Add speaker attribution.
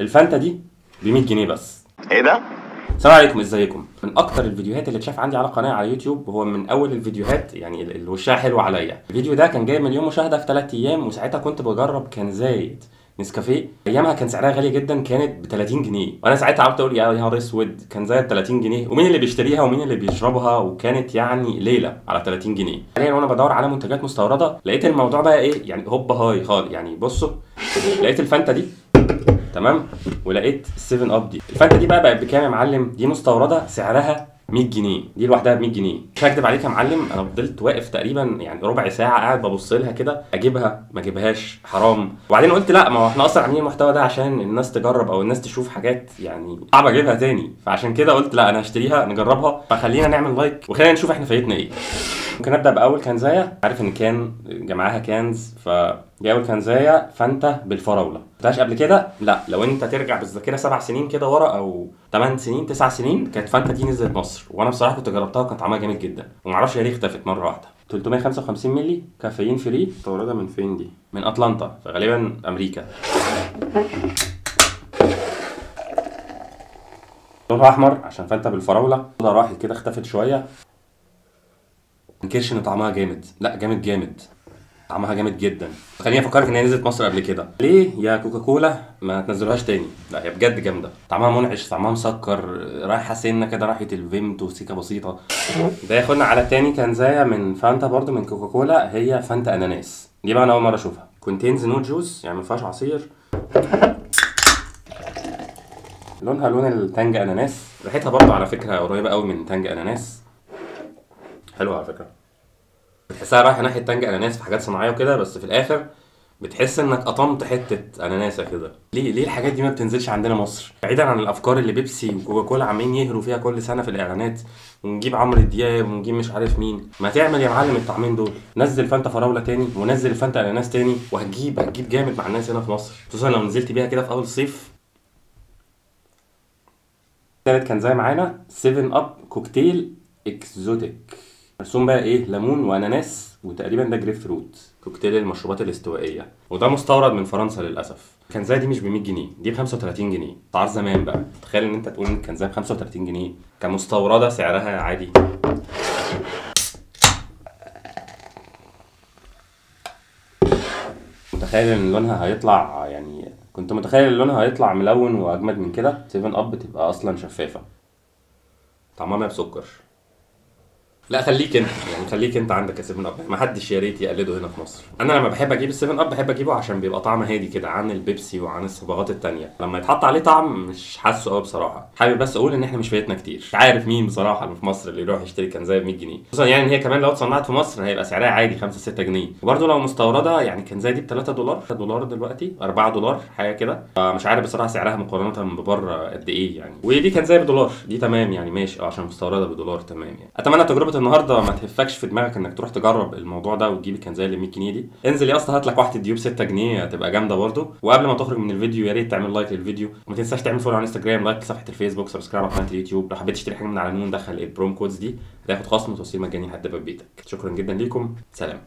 Speaker 1: الفانتا دي ب 100 جنيه بس.
Speaker 2: ايه ده؟
Speaker 1: السلام عليكم، ازيكم؟ من اكتر الفيديوهات اللي اتشاف عندي على قناه على يوتيوب، هو من اول الفيديوهات يعني اللي وشها حلو عليا. الفيديو ده كان جايب مليون مشاهده في 3 ايام، وساعتها كنت بجرب كنزايه نسكافيه. ايامها كان سعرها غالي جدا، كانت ب 30 جنيه، وانا ساعتها قعدت اقول يا نهار اسود، كنزايه ب 30 جنيه ومين اللي بيشتريها ومين اللي بيشربها، وكانت يعني ليله على 30 جنيه. حاليا وانا بدور على منتجات مستورده لقيت الموضوع بقى ايه يعني هوبا هاي خالص. يعني بصوا، لقيت الفانتا دي تمام، ولقيت السيفن اب دي. الفانتا دي بقت بكام يا معلم؟ دي مستورده سعرها 100 جنيه، دي لوحدها ب 100 جنيه. مش هكدب عليك يا معلم، انا فضلت واقف تقريبا يعني ربع ساعه قاعد ببص لها كده، اجيبها ما اجيبهاش حرام. وبعدين قلت لا، ما هو احنا اصلا عاملين المحتوى ده عشان الناس تجرب او الناس تشوف حاجات يعني صعب اجيبها تاني، فعشان كده قلت لا، انا هشتريها نجربها. فخلينا نعمل لايك وخلينا نشوف احنا فايتنا ايه. ممكن ابدا باول كنزايه. عارف ان كان جمعها كانز، دي اول كنزايه فانتا بالفراوله. شفتهاش قبل كده؟ لا. لو انت ترجع بالذاكره 7 سنين كده ورا، او 8 سنين 9 سنين، كانت فانتا دي نزلت مصر، وانا بصراحه كنت جربتها وكان طعمها جامد جدا، ومعرفش هي ليه اختفت مره واحده. 355 مللي كافيين فري. مستورده من فين دي؟ من اتلانتا، فغالبا امريكا. لونها احمر عشان فانتا بالفراوله. راحت كده اختفت شويه. منكرش ان طعمها جامد، لا جامد جامد، طعمها جامد جدا. خليني افكرك ان هي نزلت مصر قبل كده. ليه يا كوكاكولا ما تنزلوهاش تاني؟ لا هي بجد جامده، طعمها منعش، طعمها مسكر، رايحه سنه كده، راحه الفيمتو سيكه بسيطه. ده ياخدنا على تاني كنزايه من فانتا برضو من كوكاكولا، هي فانتا اناناس. دي بقى انا اول مره اشوفها. كونتينز نو جوس، يعني ما فيهاش عصير. لونها لون التانج اناناس. ريحتها برضو على فكره قريبه قوي من تانج اناناس. حلوه على فكره، بتحسها رايحه ناحيه تانج اناناس في حاجات صناعيه وكده، بس في الاخر بتحس انك قطمت حته اناناسه كده. ليه الحاجات دي ما بتنزلش عندنا مصر؟ بعيدا عن الافكار اللي بيبسي وكوكاكولا عاملين يهروا فيها كل سنه في الاعلانات، ونجيب عمرو دياب ونجيب مش عارف مين. ما تعمل يا معلم الطعمين دول، نزل فانتا فراوله تاني ونزل فانتا اناناس تاني، وهتجيب جامد مع الناس هنا في مصر، خصوصا لو نزلت بيها كده في اول الصيف. تالت كان زي معانا 7 اب كوكتيل اكزوتيك. مرسوم بقى ايه؟ ليمون واناناس، وتقريبا ده جريب فروت. كوكتيل المشروبات الاستوائيه، وده مستورد من فرنسا للاسف. الكنزايه دي مش ب 100 جنيه، دي ب 35 جنيه. اسعار زمان بقى، تخيل ان انت تقول ان الكنزايه ب 35 جنيه كمستورده سعرها عادي. متخيل ان لونها هيطلع يعني، كنت متخيل ان لونها هيطلع ملون واجمد من كده. 7 اب بتبقى اصلا شفافه، طعمها بسكر. لا خليك انت، يعني خليك انت عندك ال7 اب، ما حدش يا ريت يقلده هنا في مصر. انا لما بحب اجيب ال7 اب بحب اجيبه عشان بيبقى طعمه هادي كده عن البيبسي وعن الصبغات التانية. لما يتحط عليه طعم مش حاسه قوي بصراحه. حابب بس اقول ان احنا مش فايتنا كتير. مش عارف مين بصراحه اللي في مصر اللي يروح يشتري كنزايه ب 100 جنيه، خصوصا يعني ان هي كمان لو اتصنعت في مصر هيبقى سعرها عادي 5 6 جنيه. وبرده لو مستورده يعني كنزايه دي ب 3 دولار دلوقتي، 4 دولار حاجه كده. فمش عارف بصراحه سعرها مقارنه ببره قد ايه يعني. ودي كنزايه بدولار، دي تمام يعني ماشي، عشان مستورده بدولار تمام يعني. اتمنى تجربه النهارده ما تهفكش في دماغك انك تروح تجرب الموضوع ده وتجيب الكنزايه اللي 100 جنيه دي. انزل يا اسطى هات لك واحده ديوب 6 جنيه، هتبقى جامده برده. وقبل ما تخرج من الفيديو يا ريت تعمل لايك للفيديو، وما تنساش تعمل فولو على انستجرام، لايك لصفحه الفيسبوك، سبسكرايب على قناه اليوتيوب. لو حبيت تشتري حاجه من على نون دخل البروم كودز دي، هتاخد خصم وتوصيل مجاني لحد باب بيتك. شكرا جدا ليكم، سلام.